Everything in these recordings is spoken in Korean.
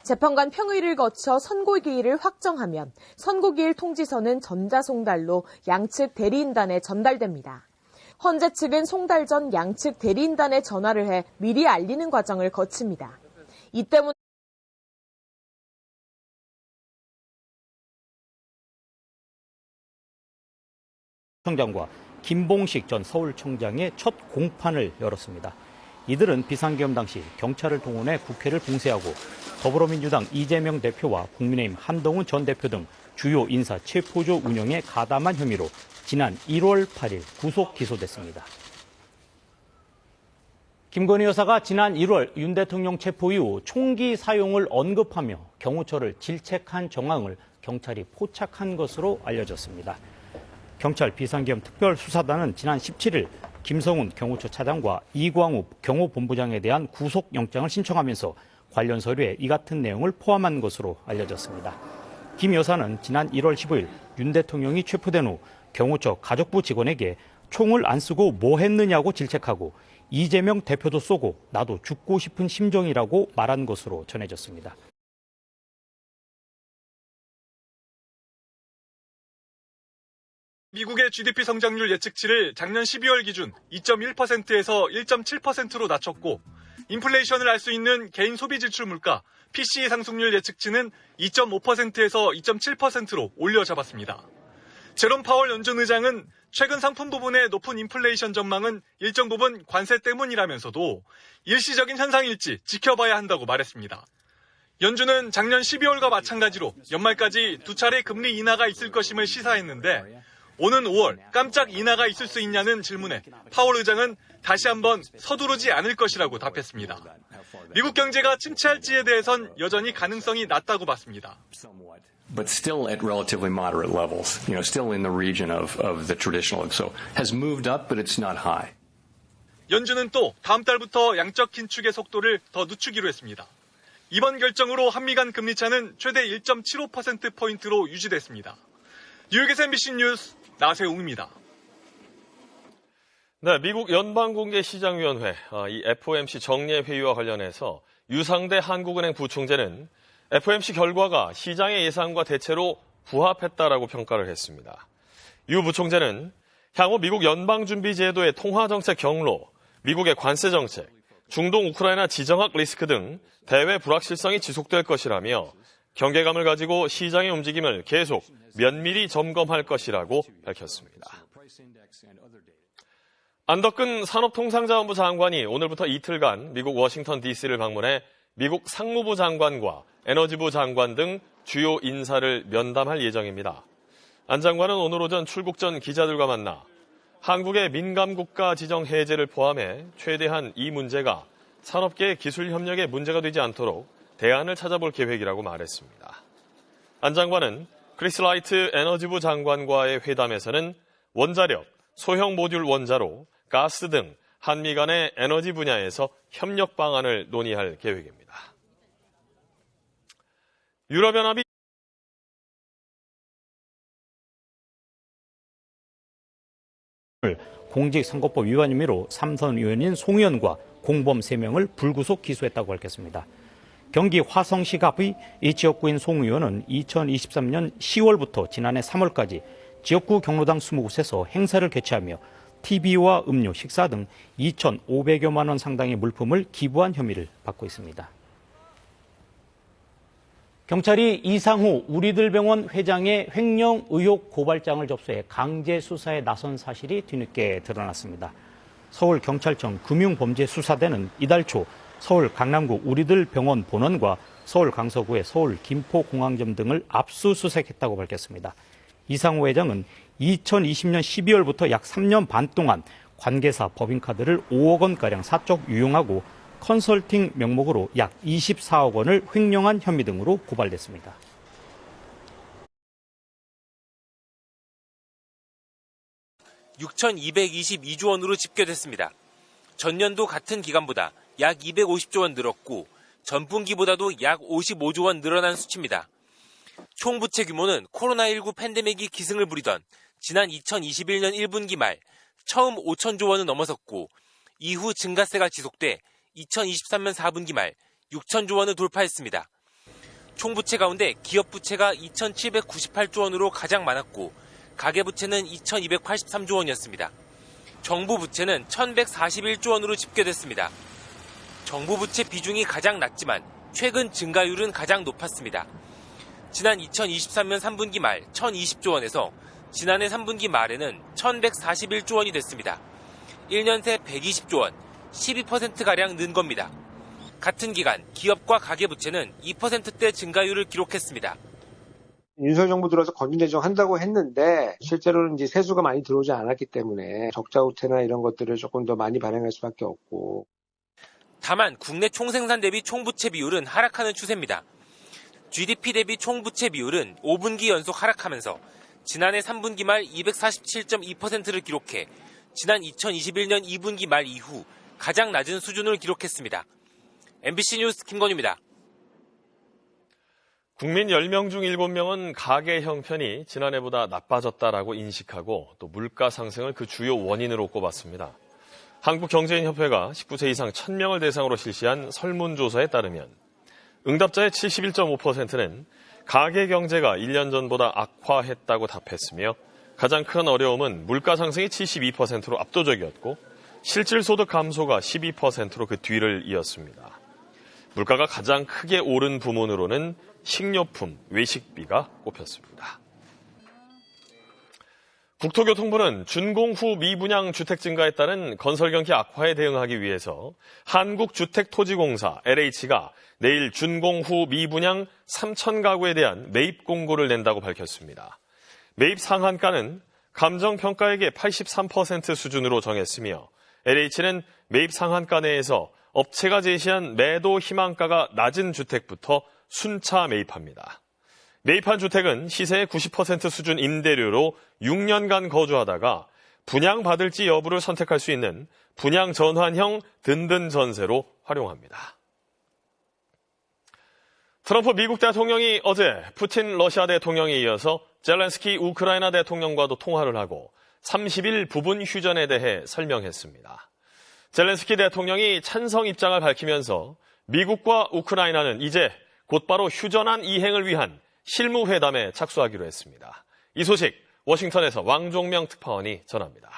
재판관 평의를 거쳐 선고기일을 확정하면 선고기일 통지서는 전자송달로 양측 대리인단에 전달됩니다. 헌재 측은 송달 전 양측 대리인단에 전화를 해 미리 알리는 과정을 거칩니다. 이 때문에 청장과 김봉식 전 서울청장의 첫 공판을 열었습니다. 이들은 비상계엄 당시 경찰을 동원해 국회를 봉쇄하고 더불어민주당 이재명 대표와 국민의힘 한동훈 전 대표 등 주요 인사 체포조 운영에 가담한 혐의로 지난 1월 8일 구속 기소됐습니다. 김건희 여사가 지난 1월 윤 대통령 체포 이후 총기 사용을 언급하며 경호처를 질책한 정황을 경찰이 포착한 것으로 알려졌습니다. 경찰 비상계엄 특별수사단은 지난 17일 김성훈 경호처 차장과 이광우 경호본부장에 대한 구속영장을 신청하면서 관련 서류에 이 같은 내용을 포함한 것으로 알려졌습니다. 김 여사는 지난 1월 15일 윤 대통령이 체포된 후 경호처 가족부 직원에게 총을 안 쓰고 뭐 했느냐고 질책하고 이재명 대표도 쏘고 나도 죽고 싶은 심정이라고 말한 것으로 전해졌습니다. 미국의 GDP 성장률 예측치를 작년 12월 기준 2.1%에서 1.7%로 낮췄고 인플레이션을 알 수 있는 개인 소비 지출 물가 PCE 상승률 예측치는 2.5%에서 2.7%로 올려 잡았습니다. 제롬 파월 연준 의장은 최근 상품 부분의 높은 인플레이션 전망은 일정 부분 관세 때문이라면서도 일시적인 현상일지 지켜봐야 한다고 말했습니다. 연준은 작년 12월과 마찬가지로 연말까지 두 차례 금리 인하가 있을 것임을 시사했는데 오는 5월 깜짝 인하가 있을 수 있냐는 질문에 파월 의장은 다시 한번 서두르지 않을 것이라고 답했습니다. 미국 경제가 침체할지에 대해선 여전히 가능성이 낮다고 봤습니다. But still at relatively moderate levels, still in the region of the traditional. So has moved up, but it's not high. 연준은 또 다음 달부터 양적 긴축의 속도를 더 늦추기로 했습니다. 이번 결정으로 한미 간 금리 차는 최대 1.75%포인트로 유지됐습니다. 뉴욕에서 MBC 뉴스 나세웅입니다. 네, 미국 연방공개시장위원회 이 FOMC 정례 회의와 관련해서 유상대 한국은행 부총재는 FOMC 결과가 시장의 예상과 대체로 부합했다라고 평가를 했습니다. 유 부총재는 향후 미국 연방준비제도의 통화정책 경로, 미국의 관세정책, 중동 우크라이나 지정학 리스크 등 대외 불확실성이 지속될 것이라며 경계감을 가지고 시장의 움직임을 계속 면밀히 점검할 것이라고 밝혔습니다. 안덕근 산업통상자원부 장관이 오늘부터 이틀간 미국 워싱턴 DC를 방문해 미국 상무부 장관과 에너지부 장관 등 주요 인사를 면담할 예정입니다. 안 장관은 오늘 오전 출국 전 기자들과 만나 한국의 민감국가 지정 해제를 포함해 최대한 이 문제가 산업계의 기술 협력에 문제가 되지 않도록 대안을 찾아볼 계획이라고 말했습니다. 안 장관은 크리스 라이트 에너지부 장관과의 회담에서는 원자력, 소형 모듈 원자로, 가스 등 한미 간의 에너지 분야에서 협력 방안을 논의할 계획입니다. 유럽연합이 공직선거법 위반 혐의로 삼선 의원인 송 의원과 공범 3명을 불구속 기소했다고 밝혔습니다. 경기 화성시갑의 이 지역구인 송 의원은 2023년 10월부터 지난해 3월까지 지역구 경로당 20곳에서 행사를 개최하며 TV와 음료, 식사 등 2,500여만 원 상당의 물품을 기부한 혐의를 받고 있습니다. 경찰이 이상후 우리들 병원 회장의 횡령 의혹 고발장을 접수해 강제 수사에 나선 사실이 뒤늦게 드러났습니다. 서울경찰청 금융범죄수사대는 이달 초 서울 강남구 우리들 병원 본원과 서울 강서구의 서울 김포공항점 등을 압수수색했다고 밝혔습니다. 이상호 회장은 2020년 12월부터 약 3년 반 동안 관계사 법인카드를 5억 원가량 사적 유용하고 컨설팅 명목으로 약 24억 원을 횡령한 혐의 등으로 고발됐습니다. (6,222조) 원으로 집계됐습니다. 전년도 같은 기간보다 약 250조 원 늘었고 전분기보다도 약 55조 원 늘어난 수치입니다. 총 부채 규모는 코로나19 팬데믹이 기승을 부리던 지난 2021년 1분기 말 처음 5천조 원을 넘어섰고 이후 증가세가 지속돼 2023년 4분기 말 6천조 원을 돌파했습니다. 총부채 가운데 기업부채가 2,798조 원으로 가장 많았고 가계부채는 2,283조 원이었습니다. 정부부채는 1,141조 원으로 집계됐습니다. 정부부채 비중이 가장 낮지만 최근 증가율은 가장 높았습니다. 지난 2023년 3분기 말 1,020조 원에서 지난해 3분기 말에는 1,141조 원이 됐습니다. 1년 새 120조 원, 12%가량 는 겁니다. 같은 기간 기업과 가계부채는 2%대 증가율을 기록했습니다. 윤석열 정부 들어서 건전대정 한다고 했는데 실제로는 이제 세수가 많이 들어오지 않았기 때문에 적자우태나 이런 것들을 조금 더 많이 발행할 수밖에 없고. 다만 국내 총생산 대비 총부채 비율은 하락하는 추세입니다. GDP 대비 총부채 비율은 5분기 연속 하락하면서 지난해 3분기 말 247.2%를 기록해 지난 2021년 2분기 말 이후 가장 낮은 수준을 기록했습니다. MBC 뉴스 김건우입니다. 국민 10명 중 7명은 가계 형편이 지난해보다 나빠졌다라고 인식하고 또 물가 상승을 그 주요 원인으로 꼽았습니다. 한국경제인협회가 19세 이상 1,000명을 대상으로 실시한 설문조사에 따르면 응답자의 71.5%는 가계 경제가 1년 전보다 악화했다고 답했으며 가장 큰 어려움은 물가 상승이 72%로 압도적이었고 실질소득 감소가 12%로 그 뒤를 이었습니다. 물가가 가장 크게 오른 부문으로는 식료품, 외식비가 꼽혔습니다. 국토교통부는 준공 후 미분양 주택 증가에 따른 건설 경기 악화에 대응하기 위해서 한국주택토지공사 LH가 내일 준공 후 미분양 3,000가구에 대한 매입 공고를 낸다고 밝혔습니다. 매입 상한가는 감정평가액의 83% 수준으로 정했으며 LH는 매입 상한가 내에서 업체가 제시한 매도 희망가가 낮은 주택부터 순차 매입합니다. 매입한 주택은 시세의 90% 수준 임대료로 6년간 거주하다가 분양받을지 여부를 선택할 수 있는 분양 전환형 든든 전세로 활용합니다. 트럼프 미국 대통령이 어제 푸틴 러시아 대통령에 이어서 젤렌스키 우크라이나 대통령과도 통화를 하고 30일 부분 휴전에 대해 설명했습니다. 젤렌스키 대통령이 찬성 입장을 밝히면서 미국과 우크라이나는 이제 곧바로 휴전안 이행을 위한 실무회담에 착수하기로 했습니다. 이 소식 워싱턴에서 왕종명 특파원이 전합니다.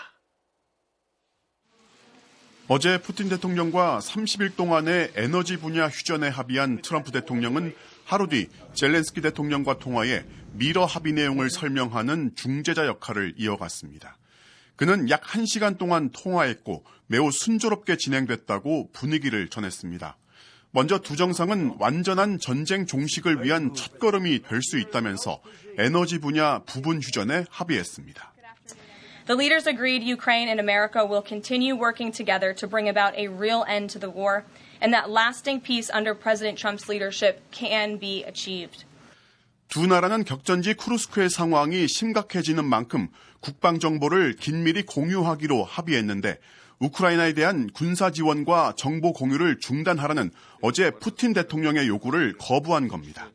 어제 푸틴 대통령과 30일 동안의 에너지 분야 휴전에 합의한 트럼프 대통령은 하루 뒤 젤렌스키 대통령과 통화에 미러 합의 내용을 설명하는 중재자 역할을 이어갔습니다. 그는 약 1시간 동안 통화했고 매우 순조롭게 진행됐다고 분위기를 전했습니다. 먼저 두 정상은 완전한 전쟁 종식을 위한 첫걸음이 될 수 있다면서 에너지 분야 부분 휴전에 합의했습니다. The leaders agreed Ukraine and America will continue working together to bring about a real end to the war and that lasting peace under President Trump's leadership can be achieved. 두 나라는 격전지 쿠르스크의 상황이 심각해지는 만큼 국방 정보를 긴밀히 공유하기로 합의했는데 우크라이나에 대한 군사 지원과 정보 공유를 중단하라는 어제 푸틴 대통령의 요구를 거부한 겁니다.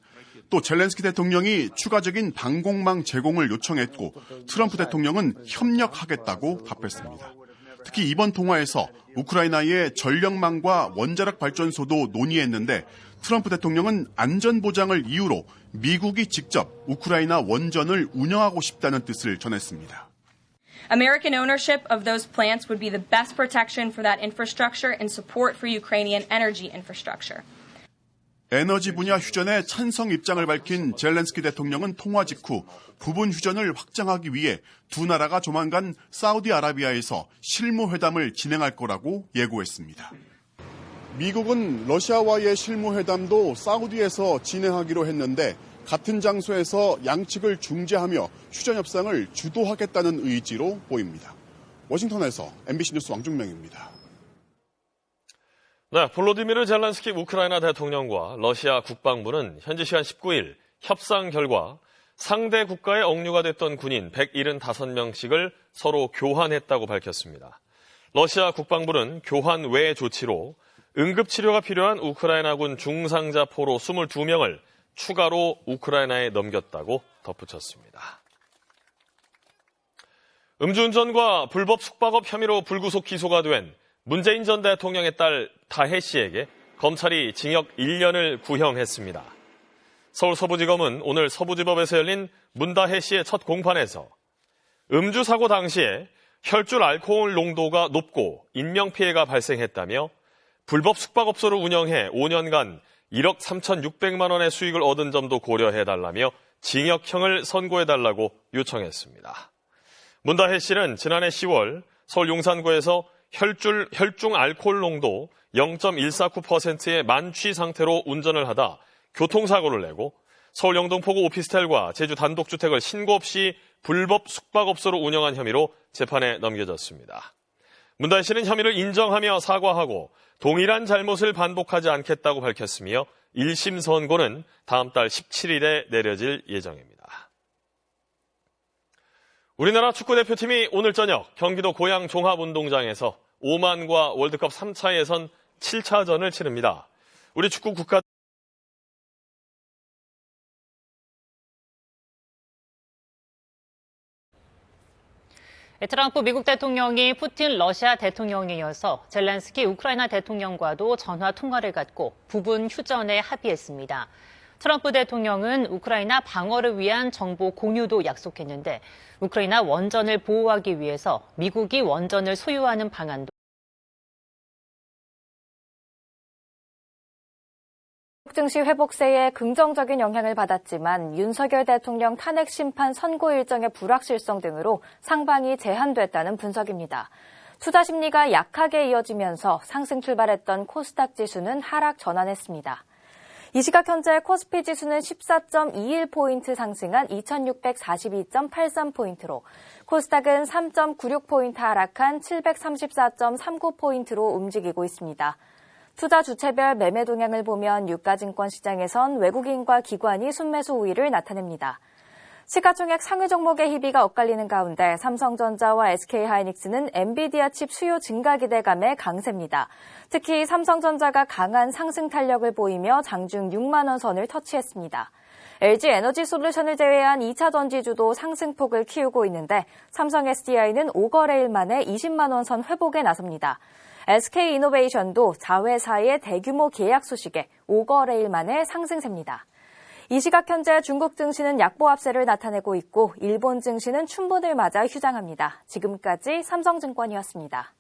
또 젤렌스키 대통령이 추가적인 방공망 제공을 요청했고 트럼프 대통령은 협력하겠다고 답했습니다. 특히 이번 통화에서 우크라이나의 전력망과 원자력 발전소도 논의했는데 트럼프 대통령은 안전보장을 이유로 미국이 직접 우크라이나 원전을 운영하고 싶다는 뜻을 전했습니다. American ownership of those plants would be the best protection for that infrastructure and support for Ukrainian energy infrastructure. 에너지 분야 휴전에 찬성 입장을 밝힌 젤렌스키 대통령은 통화 직후 부분 휴전을 확장하기 위해 두 나라가 조만간 사우디아라비아에서 실무회담을 진행할 거라고 예고했습니다. 미국은 러시아와의 실무회담도 사우디에서 진행하기로 했는데 같은 장소에서 양측을 중재하며 휴전 협상을 주도하겠다는 의지로 보입니다. 워싱턴에서 MBC 뉴스 왕중명입니다. 네, 볼로디미르 젤렌스키 우크라이나 대통령과 러시아 국방부는 현지 시간 19일 협상 결과 상대 국가에 억류가 됐던 군인 175명씩을 서로 교환했다고 밝혔습니다. 러시아 국방부는 교환 외 조치로 응급치료가 필요한 우크라이나군 중상자 포로 22명을 추가로 우크라이나에 넘겼다고 덧붙였습니다. 음주운전과 불법 숙박업 혐의로 불구속 기소가 된 문재인 전 대통령의 딸 다혜 씨에게 검찰이 징역 1년을 구형했습니다. 서울 서부지검은 오늘 서부지법에서 열린 문다혜 씨의 첫 공판에서 음주 사고 당시에 혈중 알코올 농도가 높고 인명피해가 발생했다며 불법 숙박업소를 운영해 5년간 1억 3,600만 원의 수익을 얻은 점도 고려해달라며 징역형을 선고해달라고 요청했습니다. 문다혜 씨는 지난해 10월 서울 용산구에서 혈중 알코올 농도 0.149%의 만취 상태로 운전을 하다 교통사고를 내고 서울 영등포구 오피스텔과 제주 단독주택을 신고 없이 불법 숙박업소로 운영한 혐의로 재판에 넘겨졌습니다. 문다혜 씨는 혐의를 인정하며 사과하고 동일한 잘못을 반복하지 않겠다고 밝혔으며 1심 선고는 다음 달 17일에 내려질 예정입니다. 우리나라 축구대표팀이 오늘 저녁 경기도 고양 종합운동장에서 오만과 월드컵 3차 예선 7차전을 치릅니다. 우리 축구 국가 트럼프 미국 대통령이 푸틴 러시아 대통령에 이어서 젤렌스키 우크라이나 대통령과도 전화 통화를 갖고 부분 휴전에 합의했습니다. 트럼프 대통령은 우크라이나 방어를 위한 정보 공유도 약속했는데 우크라이나 원전을 보호하기 위해서 미국이 원전을 소유하는 방안도 증시 회복세에 긍정적인 영향을 받았지만 윤석열 대통령 탄핵 심판 선고 일정의 불확실성 등으로 상방이 제한됐다는 분석입니다. 투자 심리가 약하게 이어지면서 상승 출발했던 코스닥 지수는 하락 전환했습니다. 이 시각 현재 코스피 지수는 14.21포인트 상승한 2642.83포인트로 코스닥은 3.96포인트 하락한 734.39포인트로 움직이고 있습니다. 투자 주체별 매매 동향을 보면 유가증권 시장에선 외국인과 기관이 순매수 우위를 나타냅니다. 시가총액 상위 종목의 희비가 엇갈리는 가운데 삼성전자와 SK하이닉스는 엔비디아 칩 수요 증가 기대감에 강세입니다. 특히 삼성전자가 강한 상승 탄력을 보이며 장중 6만 원 선을 터치했습니다. LG 에너지솔루션을 제외한 2차 전지주도 상승폭을 키우고 있는데 삼성 SDI는 5거래일 만에 20만 원 선 회복에 나섭니다. SK이노베이션도 자회사의 대규모 계약 소식에 5거래일 만에 상승세입니다. 이 시각 현재 중국 증시는 약보합세를 나타내고 있고 일본 증시는 춘분을 맞아 휴장합니다. 지금까지 삼성증권이었습니다.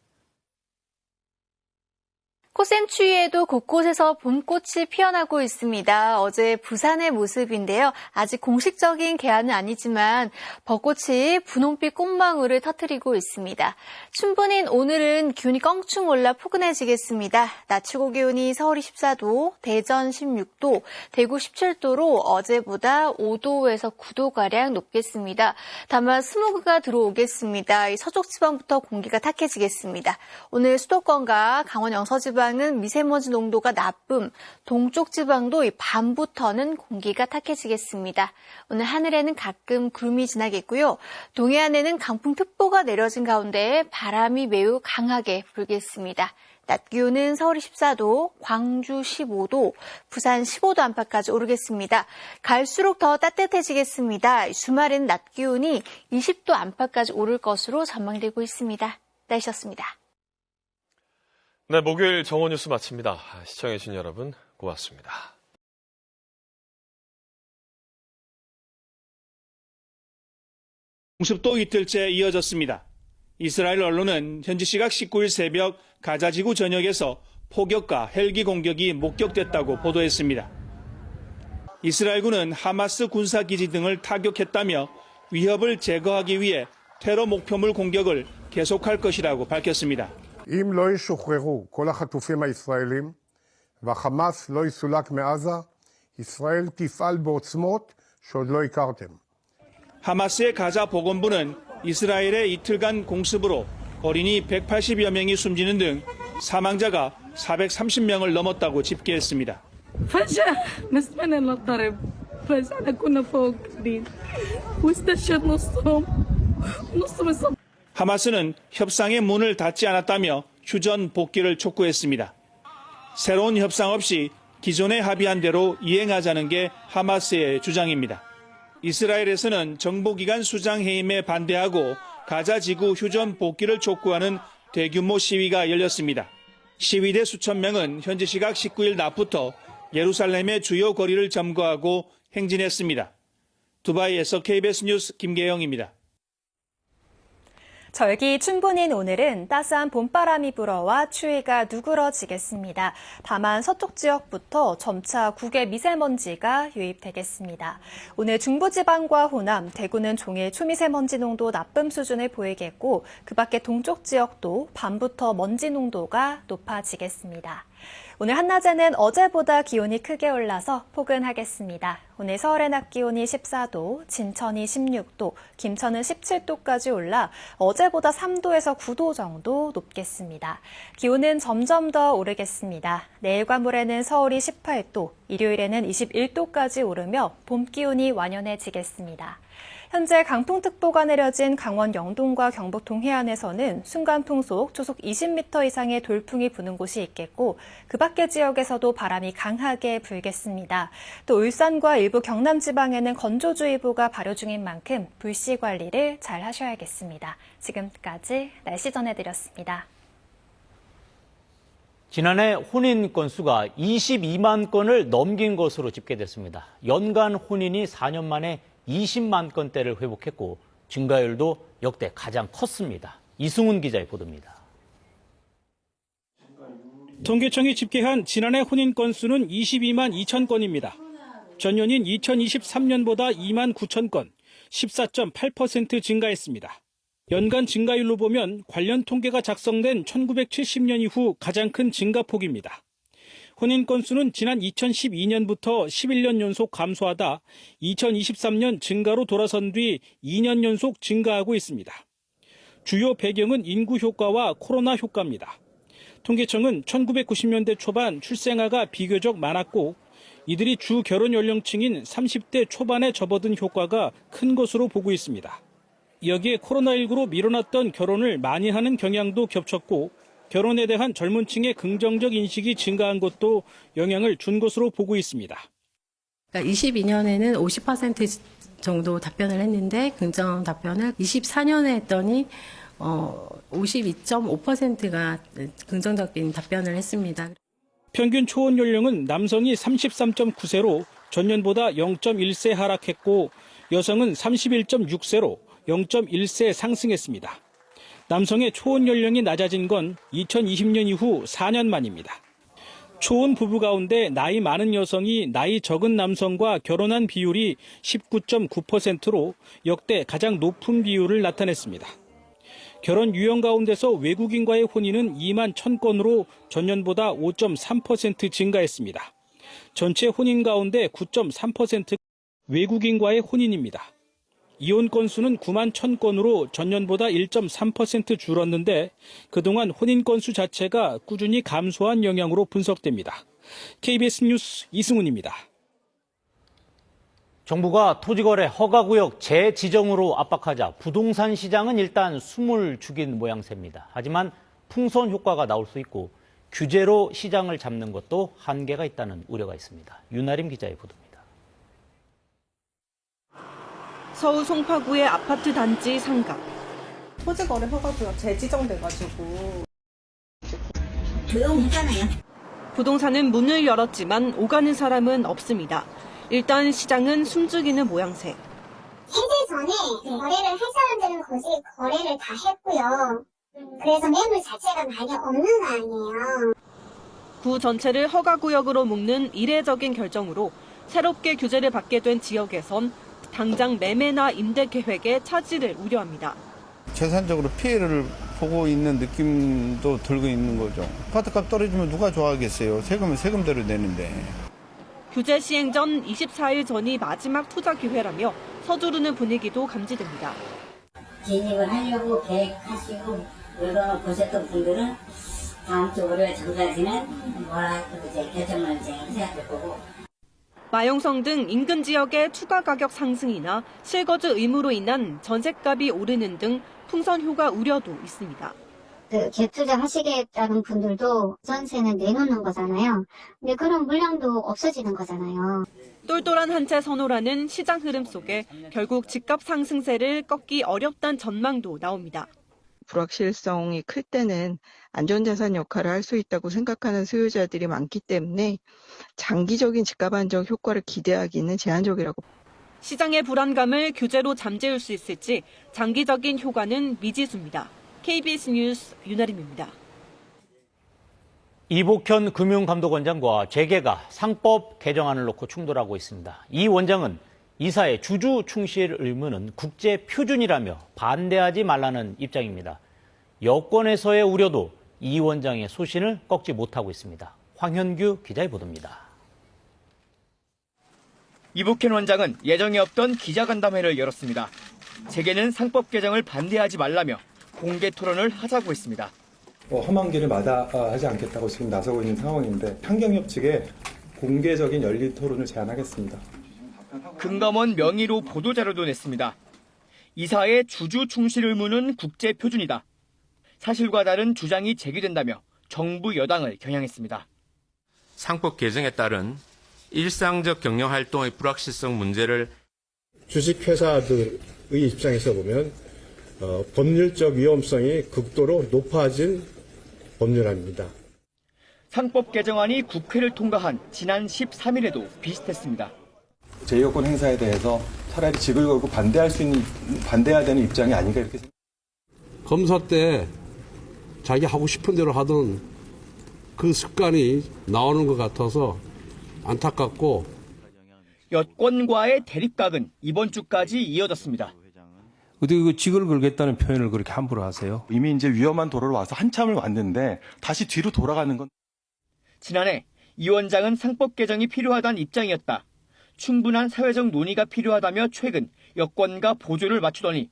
코샘 추위에도 곳곳에서 봄꽃이 피어나고 있습니다. 어제 부산의 모습인데요. 아직 공식적인 개화는 아니지만 벚꽃이 분홍빛 꽃망울을 터뜨리고 있습니다. 춘분인 오늘은 기온이 껑충 올라 포근해지겠습니다. 낮 최고 기온이 서울이 14도, 대전 16도, 대구 17도로 어제보다 5도에서 9도가량 높겠습니다. 다만 스모그가 들어오겠습니다. 서쪽 지방부터 공기가 탁해지겠습니다. 오늘 수도권과 강원 영서지방 은 미세먼지 농도가 나쁨, 동쪽 지방도 밤부터는 공기가 탁해지겠습니다. 오늘 하늘에는 가끔 구름이 지나겠고요. 동해안에는 강풍특보가 내려진 가운데 바람이 매우 강하게 불겠습니다. 낮 기온은 서울이 14도, 광주 15도, 부산 15도 안팎까지 오르겠습니다. 갈수록 더 따뜻해지겠습니다. 주말에는 낮 기온이 20도 안팎까지 오를 것으로 전망되고 있습니다. 날씨였습니다. 네, 목요일 정오뉴스 마칩니다. 시청해주신 여러분 고맙습니다. 공습도 이틀째 이어졌습니다. 이스라엘 언론은 현지 시각 19일 새벽 가자지구 전역에서 포격과 헬기 공격이 목격됐다고 보도했습니다. 이스라엘군은 하마스 군사기지 등을 타격했다며 위협을 제거하기 위해 테러 목표물 공격을 계속할 것이라고 밝혔습니다. אם לא ישוחררו כל החטופים הישראלים והחמאס לא יסולק מעזה, ישראל תפעל בעוצמות שעוד לא הכרתם. 하마스의 가자 보건부는 이스라엘의 이틀간 공습으로 어린이 180여 명이 숨지는 등 사망자가 430명을 넘었다고 집계했습니다. فجأة مسمعنا للضرب فجأة كنا فوق قاعدين واستشهد نصهم 하마스는 협상의 문을 닫지 않았다며 휴전 복귀를 촉구했습니다. 새로운 협상 없이 기존에 합의한 대로 이행하자는 게 하마스의 주장입니다. 이스라엘에서는 정보기관 수장해임에 반대하고 가자 지구 휴전 복귀를 촉구하는 대규모 시위가 열렸습니다. 시위대 수천 명은 현지 시각 19일 낮부터 예루살렘의 주요 거리를 점거하고 행진했습니다. 두바이에서 KBS 뉴스 김계영입니다. 절기 춘분인 오늘은 따스한 봄바람이 불어와 추위가 누그러지겠습니다. 다만 서쪽 지역부터 점차 국외 미세먼지가 유입되겠습니다. 오늘 중부지방과 호남, 대구는 종일 초미세먼지 농도 나쁨 수준을 보이겠고 그 밖에 동쪽 지역도 밤부터 먼지 농도가 높아지겠습니다. 오늘 한낮에는 어제보다 기온이 크게 올라서 포근하겠습니다. 오늘 서울의 낮 기온이 14도, 진천이 16도, 김천은 17도까지 올라 어제보다 3도에서 9도 정도 높겠습니다. 기온은 점점 더 오르겠습니다. 내일과 모레는 서울이 18도, 일요일에는 21도까지 오르며 봄 기온이 완연해지겠습니다. 현재 강풍특보가 내려진 강원 영동과 경북 동해안에서는 순간풍속 초속 20m 이상의 돌풍이 부는 곳이 있겠고 그 밖의 지역에서도 바람이 강하게 불겠습니다. 또 울산과 일부 경남 지방에는 건조주의보가 발효 중인 만큼 불씨 관리를 잘 하셔야겠습니다. 지금까지 날씨 전해드렸습니다. 지난해 혼인 건수가 22만 건을 넘긴 것으로 집계됐습니다. 연간 혼인이 4년 만에 20만 건대를 회복했고 증가율도 역대 가장 컸습니다. 이승훈 기자의 보도입니다. 통계청이 집계한 지난해 혼인 건수는 22만 2천 건입니다. 전년인 2023년보다 2만 9천 건, 14.8% 증가했습니다. 연간 증가율로 보면 관련 통계가 작성된 1970년 이후 가장 큰 증가폭입니다. 혼인 건수는 지난 2012년부터 11년 연속 감소하다 2023년 증가로 돌아선 뒤 2년 연속 증가하고 있습니다. 주요 배경은 인구 효과와 코로나 효과입니다. 통계청은 1990년대 초반 출생아가 비교적 많았고 이들이 주 결혼 연령층인 30대 초반에 접어든 효과가 큰 것으로 보고 있습니다. 여기에 코로나19로 미뤄놨던 결혼을 많이 하는 경향도 겹쳤고 결혼에 대한 젊은 층의 긍정적 인식이 증가한 것도 영향을 준 것으로 보고 있습니다. 22년에는 50% 정도 답변을 했는데 긍정 답변을 24년에 했더니 52.5%가 긍정적인 답변을 했습니다. 평균 초혼 연령은 남성이 33.9세로 전년보다 0.1세 하락했고 여성은 31.6세로 0.1세 상승했습니다. 남성의 초혼 연령이 낮아진 건 2020년 이후 4년 만입니다. 초혼 부부 가운데 나이 많은 여성이 나이 적은 남성과 결혼한 비율이 19.9%로 역대 가장 높은 비율을 나타냈습니다. 결혼 유형 가운데서 외국인과의 혼인은 2만 1,000건으로 전년보다 5.3% 증가했습니다. 전체 혼인 가운데 9.3%가 외국인과의 혼인입니다. 이혼 건수는 9만 1,000건으로 전년보다 1.3% 줄었는데 그동안 혼인 건수 자체가 꾸준히 감소한 영향으로 분석됩니다. KBS 뉴스 이승훈입니다. 정부가 토지거래 허가구역 재지정으로 압박하자 부동산 시장은 일단 숨을 죽인 모양새입니다. 하지만 풍선 효과가 나올 수 있고 규제로 시장을 잡는 것도 한계가 있다는 우려가 있습니다. 윤아림 기자의 보도입니다. 서울 송파구의 아파트 단지 상가. 토지거래 허가구역 재지정돼가지고 조용하잖아요. 부동산은 문을 열었지만 오가는 사람은 없습니다. 일단 시장은 숨죽이는 모양새. 해제 전에 거래를 할 사람들은 거기 거래를 다 했고요. 그래서 매물 자체가 많이 없는 거 아니에요. 구 전체를 허가구역으로 묶는 이례적인 결정으로 새롭게 규제를 받게 된 지역에선 당장 매매나 임대 계획에 차질을 우려합니다. 재산적으로 피해를 보고 있는 느낌도 들고 있는 거죠. 아파트값 떨어지면 누가 좋아하겠어요. 세금은 세금대로 내는데. 규제 시행 전 24일 전이 마지막 투자 기회라며 서두르는 분위기도 감지됩니다. 진입을 하려고 계획하시고 물건을 보셨던 분들은 다음 주 월요일 전까지는 뭐라고 이제 결정을 이제 해야 될 거고. 마용성 등 인근 지역의 추가 가격 상승이나 실거주 의무로 인한 전셋값이 오르는 등 풍선 효과 우려도 있습니다. 재투자 하시겠다는 분들도 전세는 내놓는 거잖아요. 근데 그런 물량도 없어지는 거잖아요. 똘똘한 한 채 선호라는 시장 흐름 속에 결국 집값 상승세를 꺾기 어렵다는 전망도 나옵니다. 불확실성이 클 때는 안전자산 역할을 할 수 있다고 생각하는 수요자들이 많기 때문에 장기적인 집값 안정 효과를 기대하기는 제한적이라고. 시장의 불안감을 규제로 잠재울 수 있을지 장기적인 효과는 미지수입니다. KBS 뉴스 윤아림입니다. 이복현 금융감독원장과 재계가 상법 개정안을 놓고 충돌하고 있습니다. 이 원장은 이사의 주주 충실 의무는 국제 표준이라며 반대하지 말라는 입장입니다. 여권에서의 우려도 이 원장의 소신을 꺾지 못하고 있습니다. 황현규 기자의 보도입니다. 이복현 원장은 예정에 없던 기자간담회를 열었습니다. 재계는 상법 개정을 반대하지 말라며 공개 토론을 하자고 했습니다. 험한 길을 마다하지 않겠다고 지금 나서고 있는 상황인데 환경협 측에 공개적인 열린 토론을 제안하겠습니다. 금감원 명의로 보도자료도 냈습니다. 이사의 주주 충실 의무는 국제 표준이다. 사실과 다른 주장이 제기된다며 정부 여당을 겨냥했습니다. 상법 개정에 따른 일상적 경영활동의 불확실성 문제를 주식회사들의 입장에서 보면 법률적 위험성이 극도로 높아진 법률안입니다. 상법 개정안이 국회를 통과한 지난 13일에도 비슷했습니다. 제2여권 행사에 대해서 차라리 직을 걸고 반대해야 되는 입장이 아닌가 이렇게 생각합니다. 검사 때 자기 하고 싶은 대로 하던 그 습관이 나오는 것 같아서 안타깝고 여권과의 대립각은 이번 주까지 이어졌습니다. 어떻게 직을 걸겠다는 표현을 그렇게 함부로 하세요? 이미 이제 위험한 도로로 와서 한참을 왔는데 다시 뒤로 돌아가는 건. 지난해 이 원장은 상법 개정이 필요하다는 입장이었다. 충분한 사회적 논의가 필요하다며 최근 여권과 보조를 맞추더니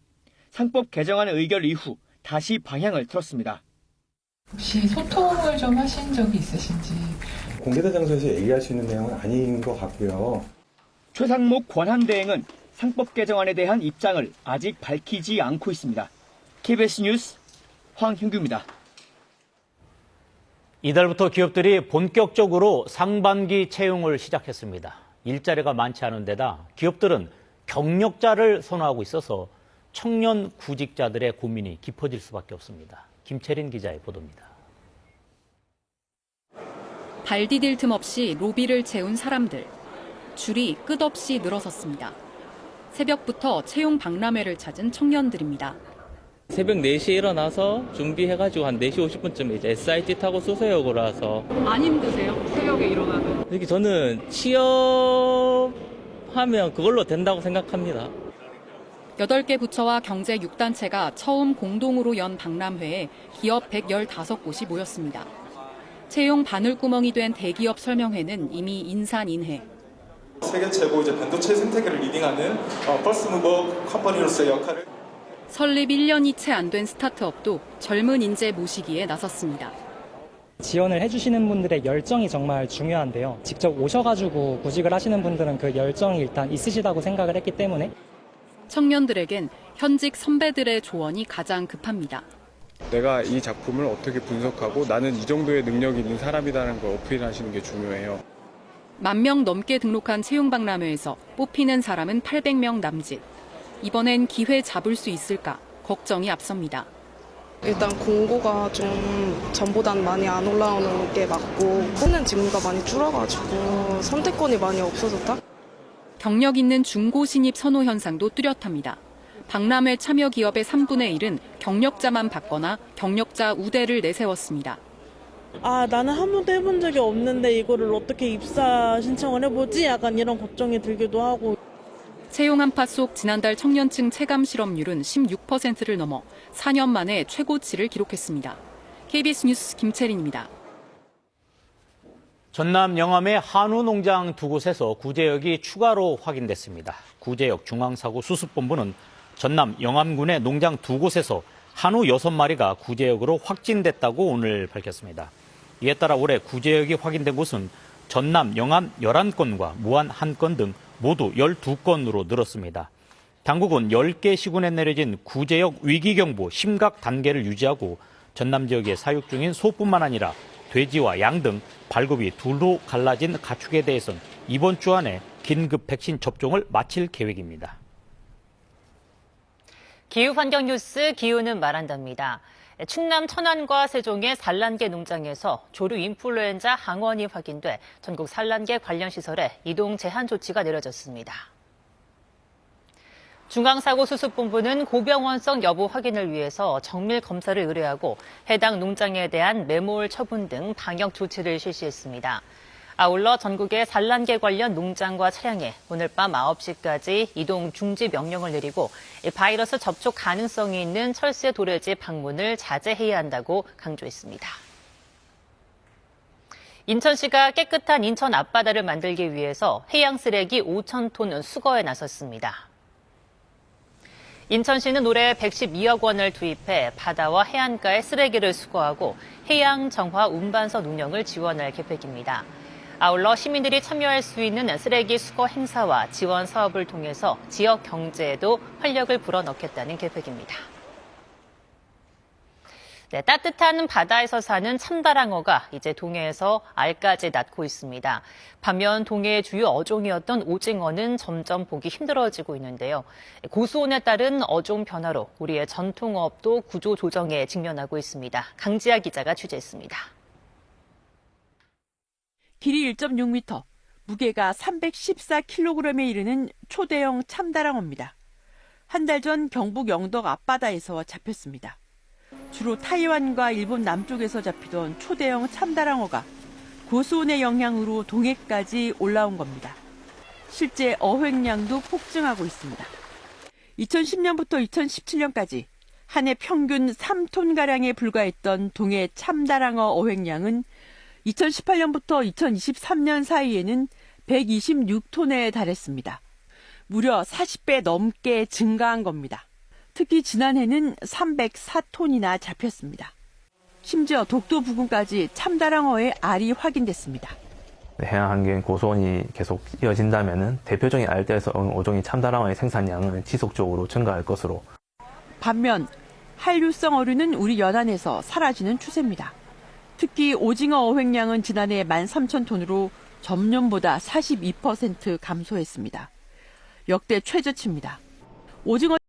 상법 개정안 의결 이후 다시 방향을 틀었습니다. 혹시 소통을 좀 하신 적이 있으신지? 공개된 장소에서 얘기할 수 있는 내용은 아닌 것 같고요. 최상목 권한대행은 상법 개정안에 대한 입장을 아직 밝히지 않고 있습니다. KBS 뉴스 황현규입니다. 이달부터 기업들이 본격적으로 상반기 채용을 시작했습니다. 일자리가 많지 않은 데다 기업들은 경력자를 선호하고 있어서 청년 구직자들의 고민이 깊어질 수밖에 없습니다. 김채린 기자의 보도입니다. 발 디딜 틈 없이 로비를 채운 사람들. 줄이 끝없이 늘어섰습니다. 새벽부터 채용 박람회를 찾은 청년들입니다. 새벽 4시에 일어나서 준비해가지고 한 4시 50분쯤에 이제 SIT 타고 수서역으로 와서. 안 힘드세요? 새벽에 일어나는? 이렇게 저는 취업하면 그걸로 된다고 생각합니다. 8개 부처와 경제 6단체가 처음 공동으로 연 박람회에 기업 115곳이 모였습니다. 채용 바늘구멍이 된 대기업 설명회는 이미 인산인해. 세계 최고 반도체 생태계를 리딩하는 퍼스트 무버 컴퍼니로서의 역할을. 설립 1년이 채 안 된 스타트업도 젊은 인재 모시기에 나섰습니다. 지원을 해주시는 분들의 열정이 정말 중요한데요. 직접 오셔가지고 구직을 하시는 분들은 그 열정이 일단 있으시다고 생각을 했기 때문에. 청년들에겐 현직 선배들의 조언이 가장 급합니다. 내가 이 작품을 어떻게 분석하고 나는 이 정도의 능력이 있는 사람이라는 걸 어필하시는 게 중요해요. 10,000명 넘게 등록한 채용박람회에서 뽑히는 사람은 800명 남짓. 이번엔 기회 잡을 수 있을까 걱정이 앞섭니다. 일단 공고가 좀 전보다는 많이 안 올라오는 게 맞고 뽑는 직무가 많이 줄어가지고 선택권이 많이 없어졌다. 경력 있는 중고 신입 선호 현상도 뚜렷합니다. 박람회 참여 기업의 3분의 1은 경력자만 받거나 경력자 우대를 내세웠습니다. 나는 한 번도 해본 적이 없는데 이거를 어떻게 입사 신청을 해보지? 약간 이런 걱정이 들기도 하고. 채용 한파 속 지난달 청년층 체감 실업률은 16%를 넘어 4년 만에 최고치를 기록했습니다. KBS 뉴스 김채린입니다. 전남 영암의 한우 농장 2곳에서 구제역이 추가로 확인됐습니다. 구제역 중앙사고수습본부는 전남 영암군의 농장 2곳에서 한우 6마리가 구제역으로 확진됐다고 오늘 밝혔습니다. 이에 따라 올해 구제역이 확인된 곳은 전남 영암 11건과 무안 1건 등 모두 12건으로 늘었습니다. 당국은 10개 시군에 내려진 구제역 위기경보 심각 단계를 유지하고 전남 지역에 사육 중인 소뿐만 아니라 돼지와 양 등 발굽이 둘로 갈라진 가축에 대해서는 이번 주 안에 긴급 백신 접종을 마칠 계획입니다. 기후환경 뉴스 기후는 말한답니다. 충남 천안과 세종의 산란계 농장에서 조류 인플루엔자 항원이 확인돼 전국 산란계 관련 시설에 이동 제한 조치가 내려졌습니다. 중앙사고수습본부는 고병원성 여부 확인을 위해서 정밀 검사를 의뢰하고 해당 농장에 대한 매몰 처분 등 방역 조치를 실시했습니다. 아울러 전국의 산란계 관련 농장과 차량에 오늘 밤 9시까지 이동 중지 명령을 내리고 바이러스 접촉 가능성이 있는 철새 도래지 방문을 자제해야 한다고 강조했습니다. 인천시가 깨끗한 인천 앞바다를 만들기 위해서 해양 쓰레기 5,000톤 수거에 나섰습니다. 인천시는 올해 112억 원을 투입해 바다와 해안가의 쓰레기를 수거하고 해양 정화 운반선 운영을 지원할 계획입니다. 아울러 시민들이 참여할 수 있는 쓰레기 수거 행사와 지원 사업을 통해서 지역 경제에도 활력을 불어넣겠다는 계획입니다. 네, 따뜻한 바다에서 사는 참다랑어가 이제 동해에서 알까지 낳고 있습니다. 반면 동해의 주요 어종이었던 오징어는 점점 보기 힘들어지고 있는데요. 고수온에 따른 어종 변화로 우리의 전통어업도 구조 조정에 직면하고 있습니다. 강지아 기자가 취재했습니다. 길이 1.6m, 무게가 314kg에 이르는 초대형 참다랑어입니다. 한 달 전 경북 영덕 앞바다에서 잡혔습니다. 주로 타이완과 일본 남쪽에서 잡히던 초대형 참다랑어가 고수온의 영향으로 동해까지 올라온 겁니다. 실제 어획량도 폭증하고 있습니다. 2010년부터 2017년까지 한 해 평균 3톤가량에 불과했던 동해 참다랑어 어획량은 2018년부터 2023년 사이에는 126톤에 달했습니다. 무려 40배 넘게 증가한 겁니다. 특히 지난해는 304톤이나 잡혔습니다. 심지어 독도 부근까지 참다랑어의 알이 확인됐습니다. 해양 환경 고수온이 계속 이어진다면 대표적인 알대에서 온 어종인 참다랑어의 생산량은 지속적으로 증가할 것으로. 반면 한류성 어류는 우리 연안에서 사라지는 추세입니다. 특히 오징어 어획량은 지난해 13,000톤으로 전년보다 42% 감소했습니다. 역대 최저치입니다. 오징어